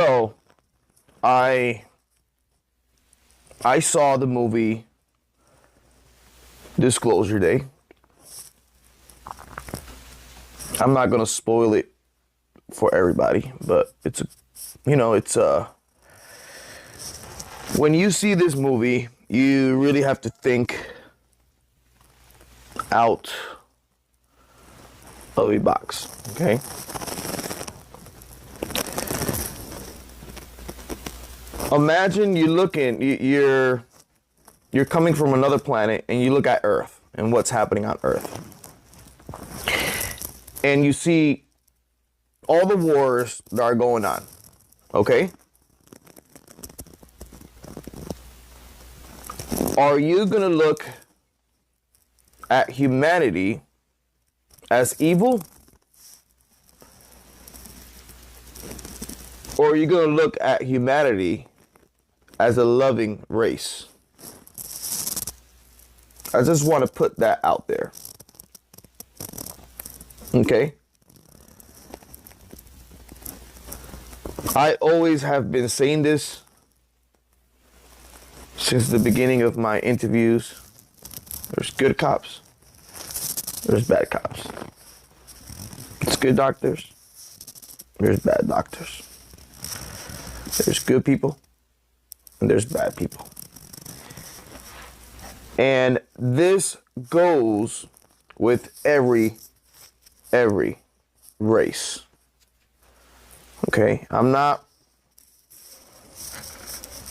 So I saw the movie Disclosure Day. I'm not gonna spoil it for everybody, but it's when you see this movie, you really have to think out of a box, okay? Imagine you're coming from another planet and you look at Earth and what's happening on Earth. And you see all the wars that are going on, okay? Are you gonna look at humanity as evil? Or are you gonna look at humanity as a loving race? I just want to put that out there. Okay? I always have been saying this since the beginning of my interviews. There's good cops. There's bad cops. There's good doctors. There's bad doctors. There's good people. And there's bad people. And this goes with every race. Okay? I'm not,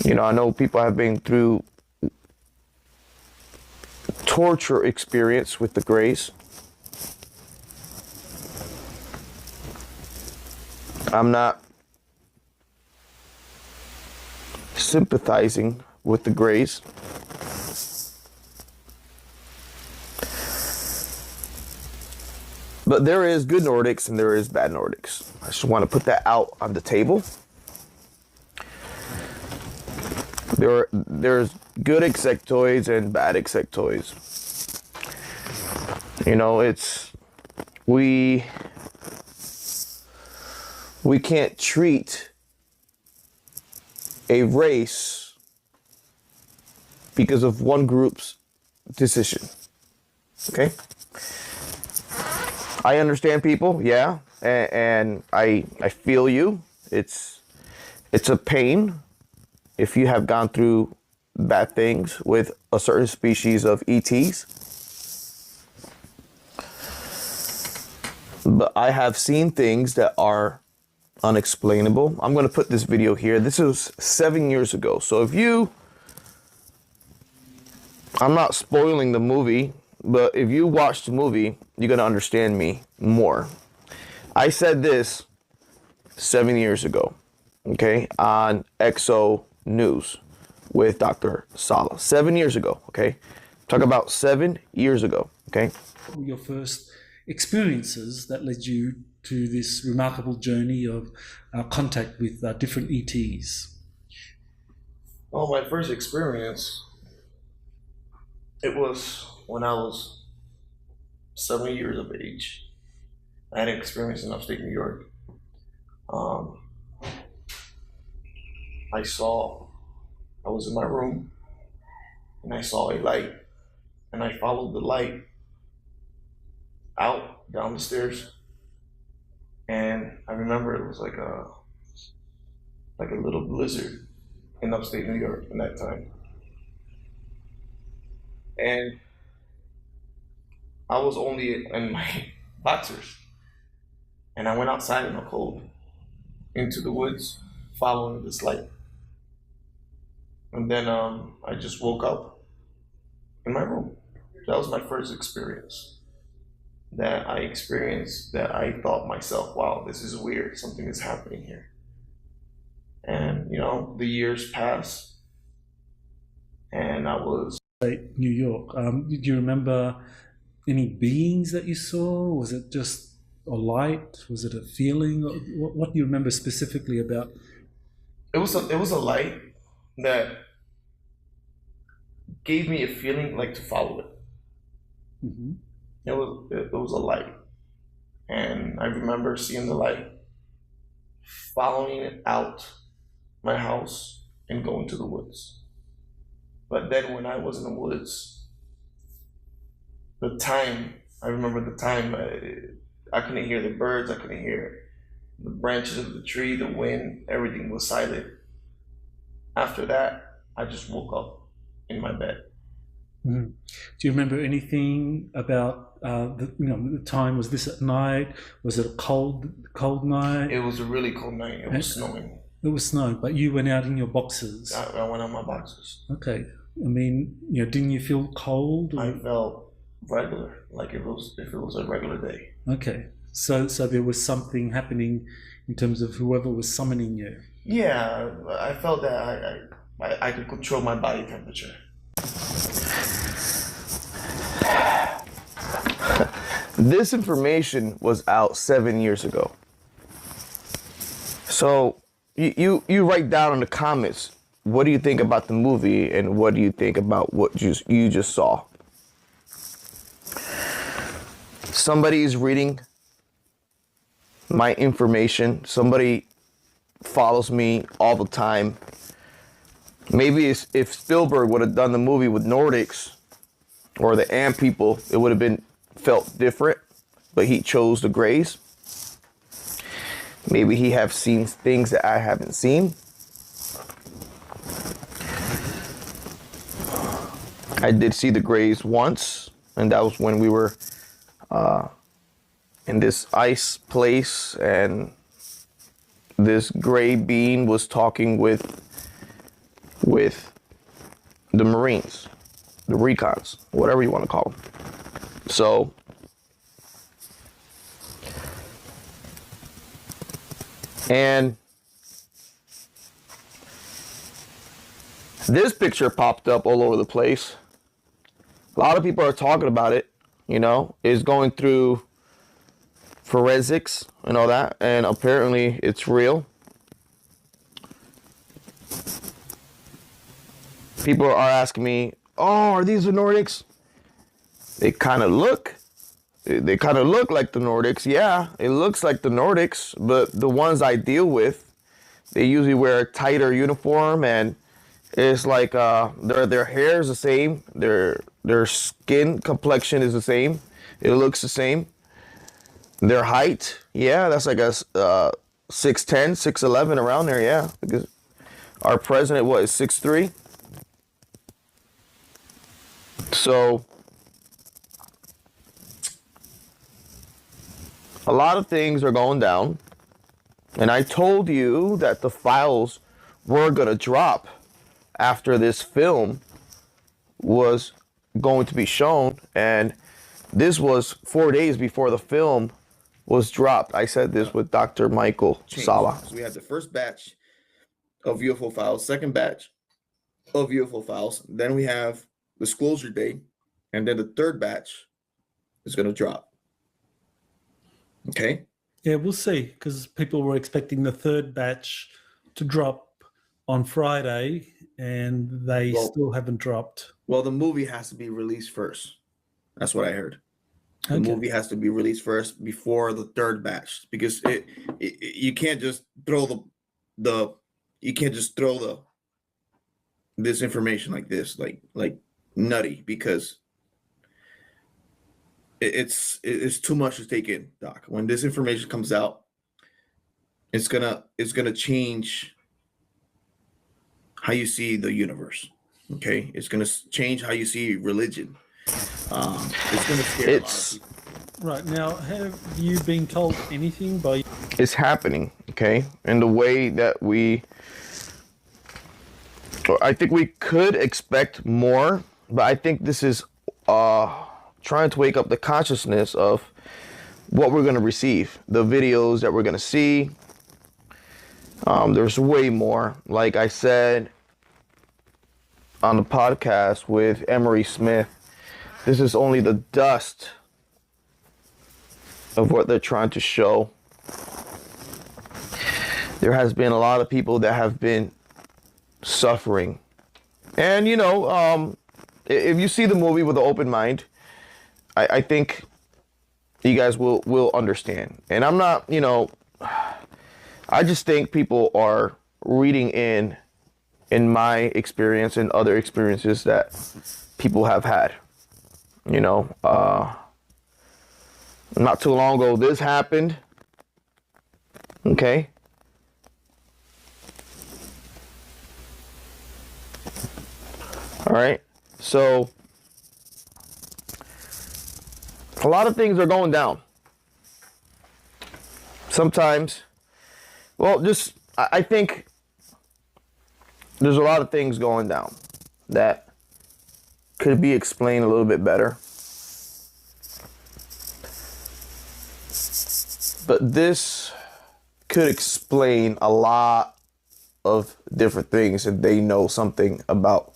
I know people have been through torture experience with the Greys. I'm not sympathizing with the Greys. But there is good Nordics and there is bad Nordics. I just want to put that out on the table. There's good insectoids and bad insectoids. We can't treat a race because of one group's decision. Okay? I understand people, yeah, and I feel you. It's a pain if you have gone through bad things with a certain species of ETs. But I have seen things that are unexplainable. I'm going to put this video here. This was 7 years ago. So I'm not spoiling the movie, but if you watch the movie, you're going to understand me more. I said this 7 years ago, okay, on EXO News with Dr. Sala. 7 years ago, okay? Talk about 7 years ago, okay? Your first experiences that led you to this remarkable journey of contact with different ETs? Well, my first experience, it was when I was 7 years of age. I had an experience in upstate New York. I was in my room and I saw a light and I followed the light out down the stairs. And I remember it was like a little blizzard in upstate New York in that time. And I was only in my boxers. And I went outside in the cold into the woods following this light. And then I just woke up in my room. That was my first experience that I experienced, that I thought myself, wow, this is weird, something is happening here. And the years passed and I was New York. Did you remember any beings that you saw? Was it just a light? Was it a feeling? What do you remember specifically about? It was a light that gave me a feeling like to follow it. Mm-hmm. It was a light, and I remember seeing the light, following it out my house and go into the woods. But then when I was in the woods, the time, I remember the time, I couldn't hear the birds, I couldn't hear the branches of the tree, the wind, everything was silent. After that, I just woke up in my bed. Mhm. Do you remember anything about the time? Was this at night? Was it a cold night? It was a really cold night. It was snowing. It was snow, but you went out in your boxers. I went on my boxers. Okay. I mean, didn't you feel cold? I felt regular, like if it was a regular day. Okay. So there was something happening in terms of whoever was summoning you. Yeah, I felt that I could control my body temperature. This information was out 7 years ago. So you write down in the comments, what do you think about the movie and what do you think about what you just saw? Somebody is reading my information. Somebody follows me all the time. Maybe if Spielberg would have done the movie with Nordics or the Ant people, it would have felt different, but he chose the Greys. Maybe he have seen things that I haven't seen. I did see the Greys once, and that was when we were in this ice place, and this gray being was talking with the Marines, the recons, whatever you want to call them. So and this picture popped up all over the place. A lot of people are talking about it, it's going through forensics and all that, and apparently it's real. People are asking me, oh, are these the Nordics? They kind of look like the Nordics. Yeah, it looks like the Nordics, but the ones I deal with, they usually wear a tighter uniform, and it's like their hair is the same, their skin complexion is the same, it looks the same. Their height, yeah, that's like a 6'10", 6'11", around there, yeah. Because our president, is 6'3"? So a lot of things are going down, and I told you that the files were gonna drop after this film was going to be shown, and this was 4 days before the film was dropped. I said this with Dr. Michael Sala. So we had the first batch of UFO files, second batch of UFO files, then we have disclosure day, and then the third batch is going to drop. Okay? Yeah, we'll see, because people were expecting the third batch to drop on Friday, and they still haven't dropped. Well, the movie has to be released first. That's what I heard. The movie has to be released first before the third batch, because you can't just throw this information like this, like nutty, because it's too much to take in, Doc. When this information comes out, it's gonna change how you see the universe. Okay, it's gonna change how you see religion. It's gonna scare a lot of people. Right, now, have you been told anything by... It's happening, okay? And the way that I think we could expect more, but I think this is trying to wake up the consciousness of what we're gonna receive, the videos that we're gonna see. There's way more. Like I said on the podcast with Emery Smith, this is only the dust of what they're trying to show. There has been a lot of people that have been suffering. And, if you see the movie with an open mind, I think you guys will understand. And I'm not, I just think people are reading in my experience and other experiences that people have had. You know, not too long ago, this happened. Okay. All right. So a lot of things are going down. Sometimes, well, just, I think there's a lot of things going down that could be explained a little bit better. But this could explain a lot of different things if they know something about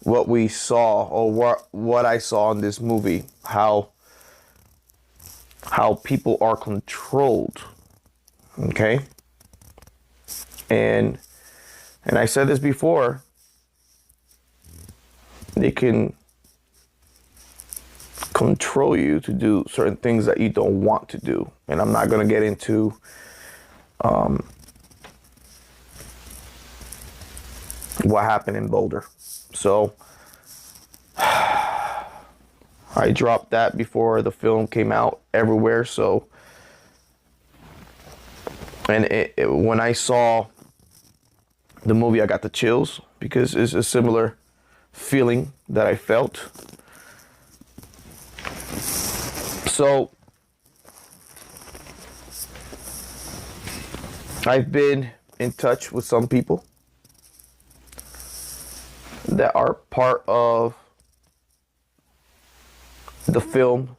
what we saw, or what I saw in this movie, how people are controlled. Okay? And I said this before, they can control you to do certain things that you don't want to do. And I'm not going to get into what happened in Boulder. So I dropped that before the film came out everywhere. So, and when I saw the movie, I got the chills, because it's a similar feeling that I felt. So I've been in touch with some people that are part of the film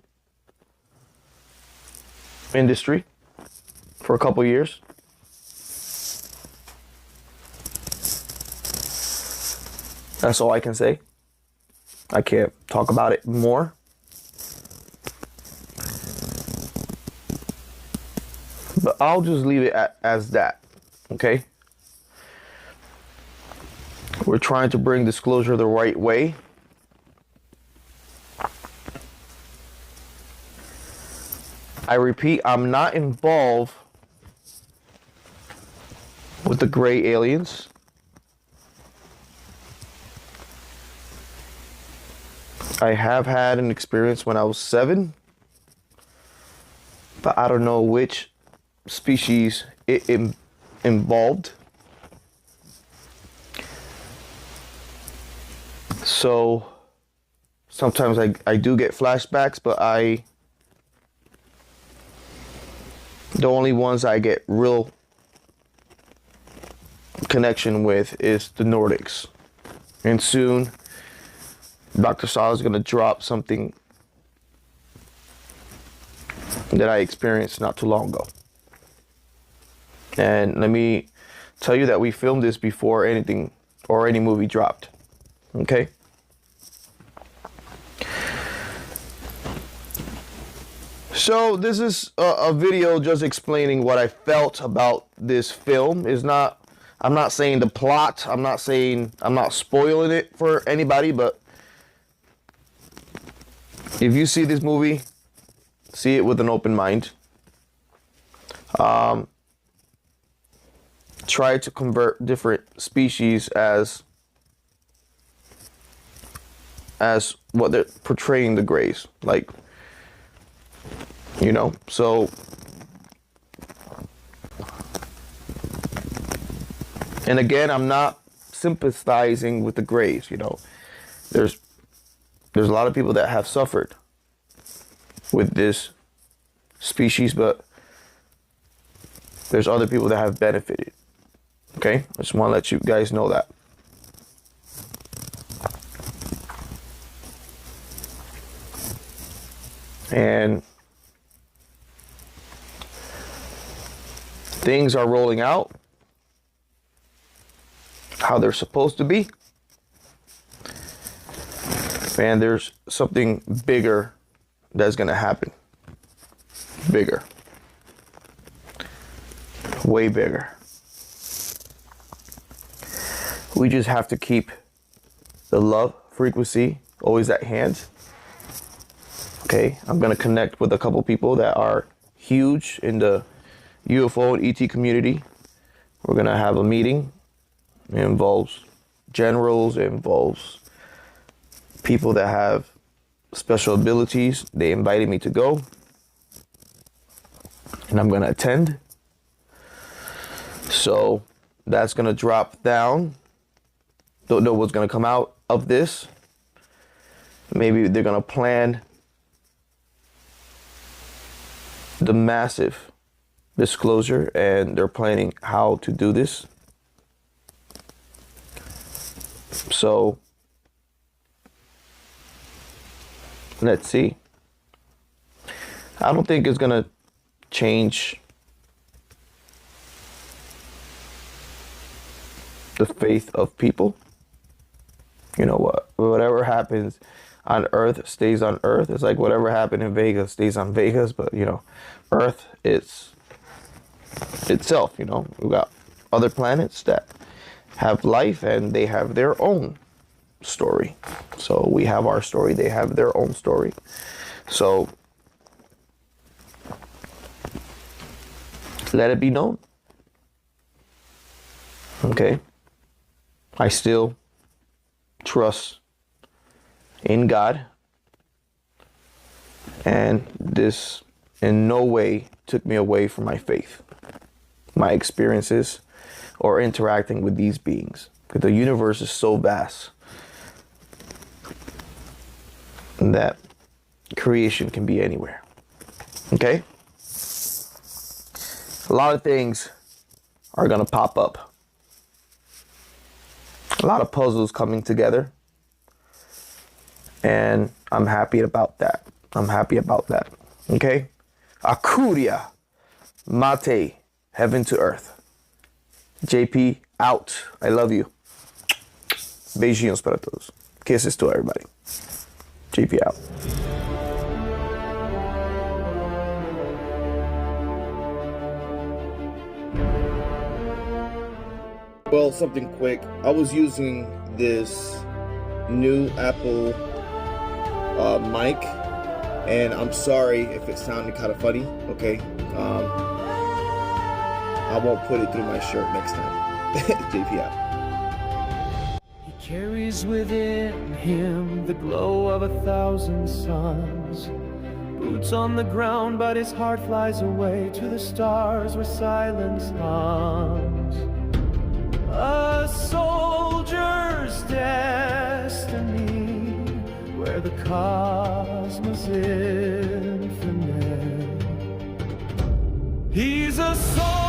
industry for a couple years. That's all I can say. I can't talk about it more. But I'll just leave it as that, okay? We're trying to bring disclosure the right way. I repeat, I'm not involved with the gray aliens. I have had an experience when I was 7, but I don't know which species it involved. So sometimes I do get flashbacks, but the only ones I get real connection with is the Nordics. And soon Dr. Sala is going to drop something that I experienced not too long ago. And let me tell you that we filmed this before anything or any movie dropped. Okay? So this is a video just explaining what I felt about this film. I'm not saying the plot. I'm not spoiling it for anybody, but if you see this movie, see it with an open mind. Try to convert different species as what they're portraying the Greys, like, you know. So and again, I'm not sympathizing with the Greys, you know. There's a lot of people that have suffered with this species, but there's other people that have benefited. Okay? I just want to let you guys know that. And things are rolling out how they're supposed to be. And there's something bigger that's going to happen. Bigger. Way bigger. We just have to keep the love frequency always at hand. Okay, I'm going to connect with a couple people that are huge in the UFO and ET community. We're gonna have a meeting. It involves generals, it involves people that have special abilities. They invited me to go, and I'm gonna attend. So that's gonna drop down. Don't know what's gonna come out of this. Maybe they're gonna plan the massive disclosure, and they're planning how to do this. So let's see. I don't think it's gonna change the faith of people. You know what? Whatever happens on Earth stays on Earth. It's like whatever happened in Vegas stays on Vegas. But you know, Earth, it's itself. You know, we got other planets that have life and they have their own story. So we have our story, they have their own story. So let it be known. Okay? I still trust in God, and this in no way took me away from my faith, my experiences, or interacting with these beings. Because the universe is so vast that creation can be anywhere. Okay? A lot of things are gonna pop up. A lot of puzzles coming together. And I'm happy about that. I'm happy about that. Okay? Akuria Mate, heaven to earth. JP out. I love you. Beijinhos para todos. Kisses to everybody. JP out. Well, something quick. I was using this new Apple mic, and I'm sorry if it sounded kind of funny. Okay, I won't put it through my shirt next time. JP out. He carries within him the glow of 1,000 suns. Boots on the ground, but his heart flies away to the stars where silence hums. A soldier's destiny, where the cosmos infinite. He's a soldier.